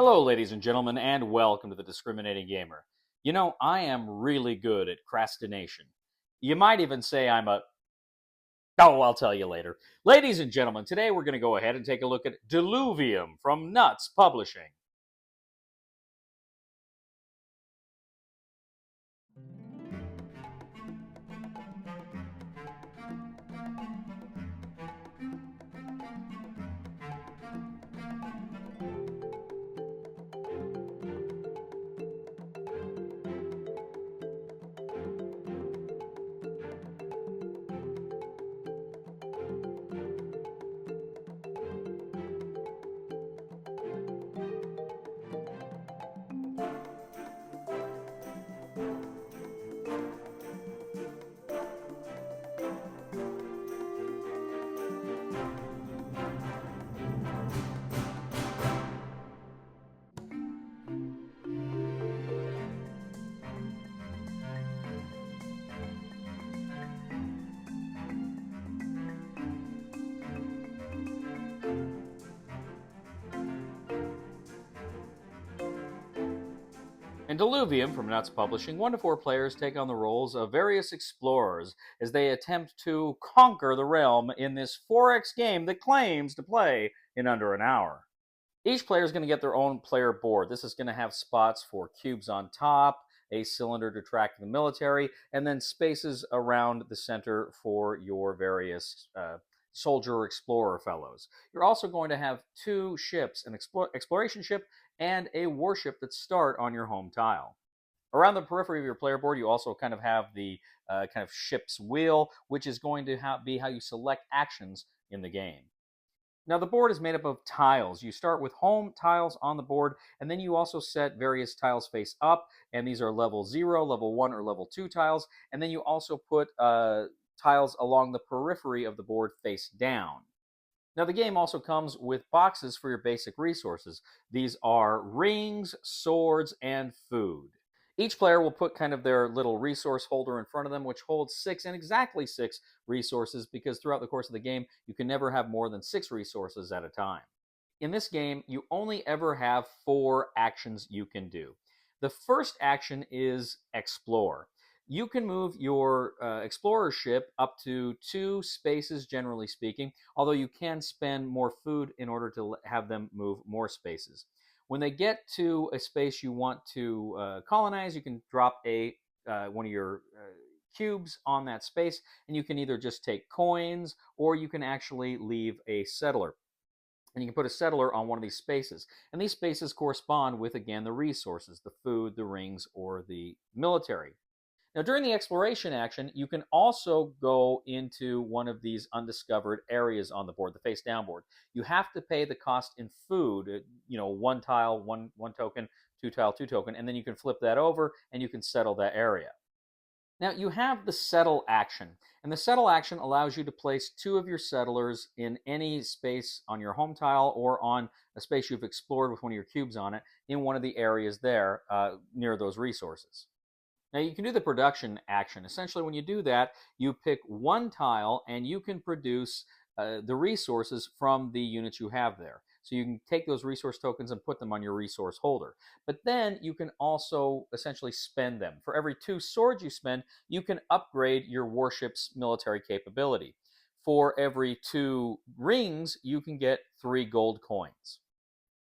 Hello, ladies and gentlemen, and welcome to the Discriminating Gamer. You know, I am really good at crastination. You might even say I'm a. Oh, I'll tell you later. Ladies and gentlemen, today we're going to go ahead and take a look at Diluvium from Nuts Publishing. In Diluvium from Nuts Publishing, 1 to 4 players take on the roles of various explorers as they attempt to conquer the realm in this 4X game that claims to play in under an hour. Each player is going to get their own player board. This is going to have spots for cubes on top, a cylinder to track the military, and then spaces around the center for your various soldier or explorer fellows. You're also going to have 2 ships, an exploration ship and a warship that start on your home tile. Around the periphery of your player board, you also kind of have the kind of ship's wheel, which is going to be how you select actions in the game. Now, the board is made up of tiles. You start with home tiles on the board, and then you also set various tiles face up, and these are level 0, level 1, or level 2 tiles. And then you also put tiles along the periphery of the board face down. Now, the game also comes with boxes for your basic resources. These are rings, swords, and food. Each player will put kind of their little resource holder in front of them, which holds 6 and exactly 6 resources, because throughout the course of the game, you can never have more than 6 resources at a time. In this game, you only ever have 4 actions you can do. The first action is explore. You can move your explorer ship up to 2 spaces, generally speaking, although you can spend more food in order to have them move more spaces. When they get to a space you want to colonize, you can drop one of your cubes on that space, and you can either just take coins or you can actually leave a settler. And you can put a settler on one of these spaces. And these spaces correspond with, again, the resources, the food, the rings, or the military. Now, during the exploration action, you can also go into one of these undiscovered areas on the board, the face down board. You have to pay the cost in food, 1 tile, one token, 2 tile, 2 token, and then you can flip that over and you can settle that area. Now, you have the settle action, and the settle action allows you to place 2 of your settlers in any space on your home tile or on a space you've explored with one of your cubes on it in one of the areas there near those resources. Now, you can do the production action. Essentially, when you do that, you pick 1 tile and you can produce the resources from the units you have there. So you can take those resource tokens and put them on your resource holder. But then you can also essentially spend them. For every 2 swords you spend, you can upgrade your warship's military capability. For every 2 rings, you can get 3 gold coins.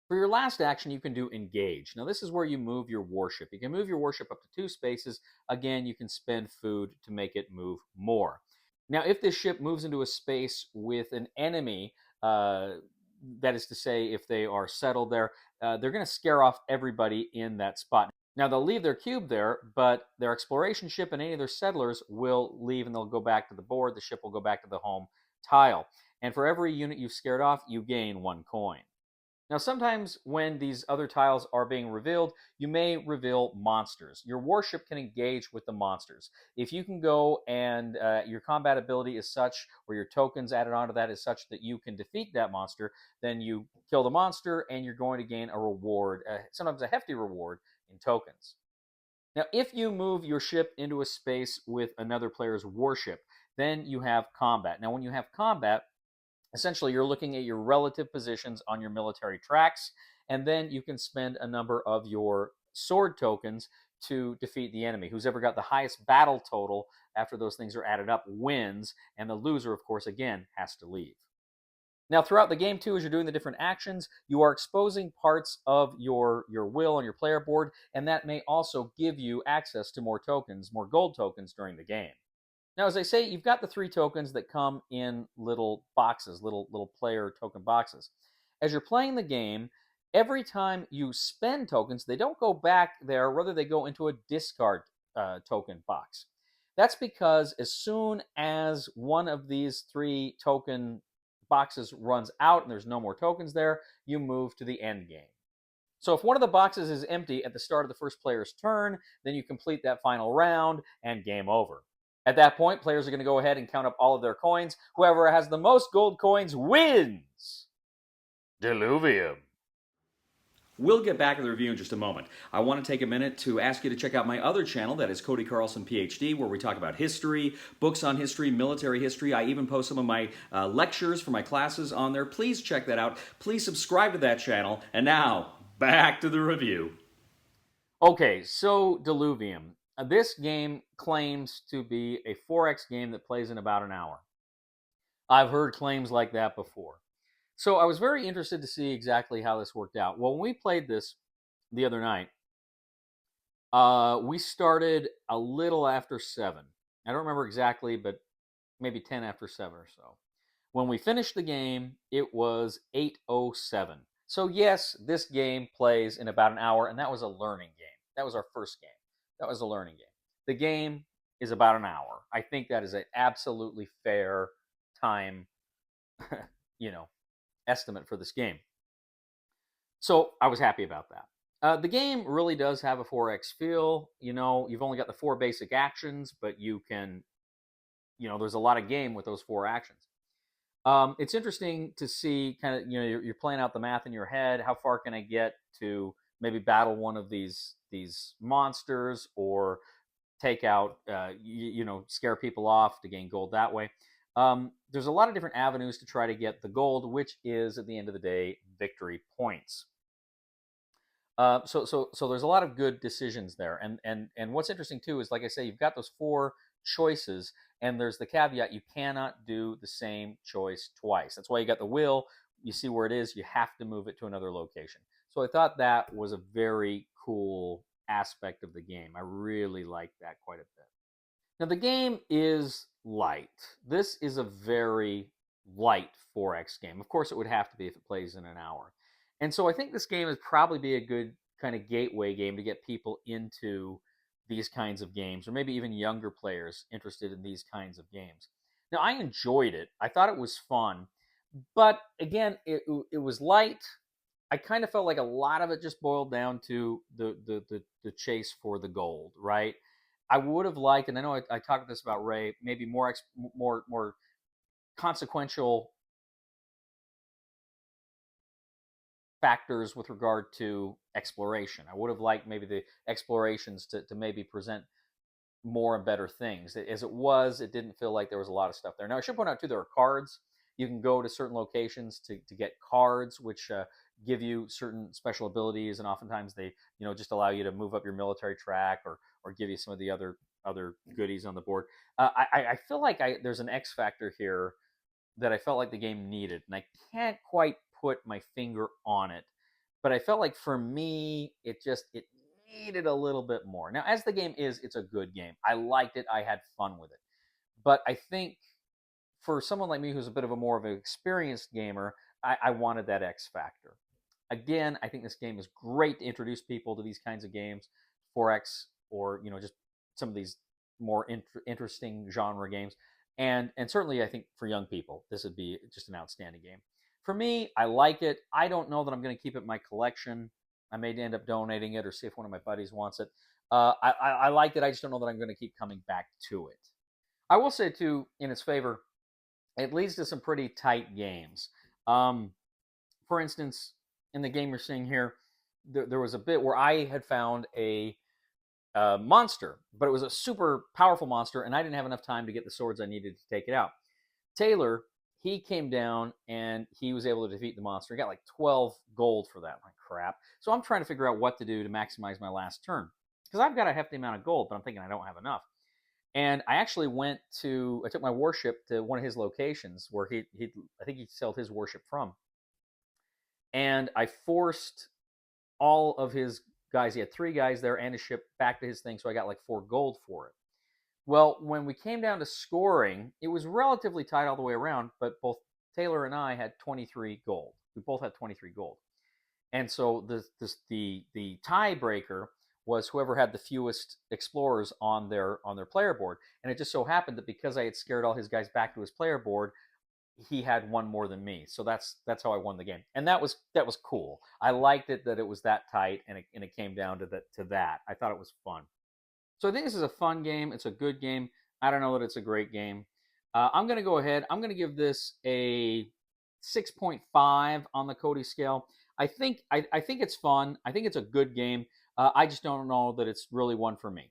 For your last action, you can do engage. Now, this is where you move your warship. You can move your warship up to 2 spaces. Again, you can spend food to make it move more. Now, if this ship moves into a space with an enemy, that is to say, if they are settled there, they're going to scare off everybody in that spot. Now, they'll leave their cube there, but their exploration ship and any of their settlers will leave and they'll go back to the board. The ship will go back to the home tile. And for every unit you've scared off, you gain 1 coin. Now, sometimes when these other tiles are being revealed, you may reveal monsters. Your warship can engage with the monsters. If you can go and your combat ability is such, or your tokens added onto that is such that you can defeat that monster, then you kill the monster and you're going to gain a reward, sometimes a hefty reward in tokens. Now, if you move your ship into a space with another player's warship, then you have combat. Now, when you have combat, essentially, you're looking at your relative positions on your military tracks, and then you can spend a number of your sword tokens to defeat the enemy. Who's ever got the highest battle total after those things are added up wins, and the loser, of course, again, has to leave. Now, throughout the game, too, as you're doing the different actions, you are exposing parts of your will on your player board, and that may also give you access to more tokens, more gold tokens during the game. Now, as I say, you've got the 3 tokens that come in little boxes, little player token boxes. As you're playing the game, every time you spend tokens, they don't go back there, rather they go into a discard token box. That's because as soon as one of these 3 token boxes runs out and there's no more tokens there, you move to the end game. So if one of the boxes is empty at the start of the first player's turn, then you complete that final round and game over. At that point, players are going to go ahead and count up all of their coins. Whoever has the most gold coins wins. Diluvium. We'll get back to the review in just a moment. I want to take a minute to ask you to check out my other channel, that is Cody Carlson, PhD, where we talk about history, books on history, military history. I even post some of my lectures for my classes on there. Please check that out. Please subscribe to that channel. And now, back to the review. Okay, so Diluvium. This game claims to be a 4X game that plays in about an hour. I've heard claims like that before. So I was very interested to see exactly how this worked out. Well, when we played this the other night, we started a little after 7. I don't remember exactly, but maybe 10 after 7 or so. When we finished the game, it was 8:07. So yes, this game plays in about an hour, and that was a learning game. That was our first game. That was a learning game. The game is about an hour. I think that is an absolutely fair time, estimate for this game. So I was happy about that. The game really does have a 4X feel. You've only got the 4 basic actions, but you can, there's a lot of game with those 4 actions. It's interesting to see kind of, you're playing out the math in your head. How far can I get to maybe battle one of these monsters, or take out, scare people off to gain gold that way. There's a lot of different avenues to try to get the gold, which is, at the end of the day, victory points. So there's a lot of good decisions there, and what's interesting too is, like I say, you've got those 4 choices, and there's the caveat: you cannot do the same choice twice. That's why you got the will. You see where it is, you have to move it to another location. So I thought that was a very cool aspect of the game. I really liked that quite a bit. Now, the game is light. This is a very light 4X game. Of course, it would have to be if it plays in an hour. And so I think this game would probably be a good kind of gateway game to get people into these kinds of games, or maybe even younger players interested in these kinds of games. Now, I enjoyed it. I thought it was fun. But again, it was light. I kind of felt like a lot of it just boiled down to the chase for the gold, right? I would have liked, and I know I talked this about Ray, maybe more consequential factors with regard to exploration. I would have liked maybe the explorations to maybe present more and better things. As it was, it didn't feel like there was a lot of stuff there. Now, I should point out, too, there are cards. You can go to certain locations to get cards, which give you certain special abilities, and oftentimes they just allow you to move up your military track, or give you some of the other goodies on the board. I feel like there's an X factor here that I felt like the game needed, and I can't quite put my finger on it, but I felt like for me it needed a little bit more. Now, as the game is, it's a good game. I liked it. I had fun with it, but I think for someone like me who's a bit of a more of an experienced gamer, I wanted that X factor. Again, I think this game is great to introduce people to these kinds of games, 4X, or just some of these more interesting genre games, and certainly I think for young people, this would be just an outstanding game. For me, I like it. I don't know that I'm going to keep it in my collection. I may end up donating it, or see if one of my buddies wants it. I like it. I just don't know that I'm going to keep coming back to it. I will say, too, in its favor, it leads to some pretty tight games. For instance, in the game you're seeing here, there was a bit where I had found a monster, but it was a super powerful monster, and I didn't have enough time to get the swords I needed to take it out. Taylor, he came down, and he was able to defeat the monster. He got like 12 gold for that. I'm like, crap. So I'm trying to figure out what to do to maximize my last turn. Because I've got a hefty amount of gold, but I'm thinking I don't have enough. And I actually I took my warship to one of his locations where I think he sold his warship from. And I forced all of his guys, he had 3 guys there and a ship, back to his thing. So I got like 4 gold for it. Well, when we came down to scoring, it was relatively tight all the way around, but both Taylor and I had 23 gold. We both had 23 gold. And so the tiebreaker was whoever had the fewest explorers on their player board. And it just so happened that because I had scared all his guys back to his player board, he had one more than me. So that's how I won the game. And that was cool. I liked it that it was that tight, and it came down to that. I thought it was fun. So I think this is a fun game. It's a good game. I don't know that it's a great game. I'm going to go ahead. I'm going to give this a 6.5 on the Cody scale. I think it's fun. I think it's a good game. I just don't know that it's really one for me.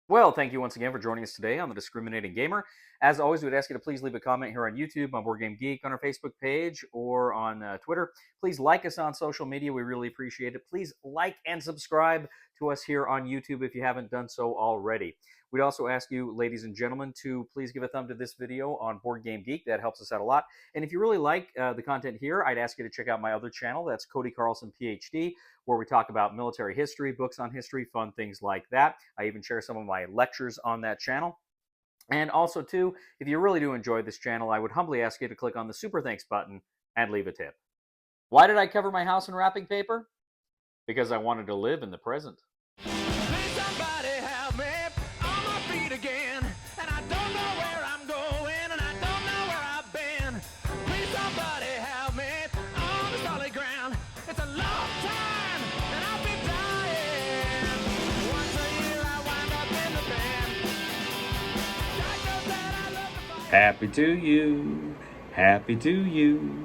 Well, thank you once again for joining us today on The Discriminating Gamer. As always, we'd ask you to please leave a comment here on YouTube, on Board Game Geek, on our Facebook page, or on Twitter. Please like us on social media. We really appreciate it. Please like and subscribe to us here on YouTube if you haven't done so already. We'd also ask you, ladies and gentlemen, to please give a thumb to this video on Board Game Geek. That helps us out a lot. And if you really like the content here, I'd ask you to check out my other channel. That's Cody Carlson, PhD, where we talk about military history, books on history, fun things like that. I even share some of my lectures on that channel. And also, too, if you really do enjoy this channel, I would humbly ask you to click on the Super Thanks button and leave a tip. Why did I cover my house in wrapping paper? Because I wanted to live in the present. Please somebody help me on my feet again. And I don't know where I'm going, and I don't know where I've been. Please somebody help me on the solid ground. It's a long time, and I'll be dying. Once a year I wind up in the band. God knows that I love to fight. Happy to you. Happy to you.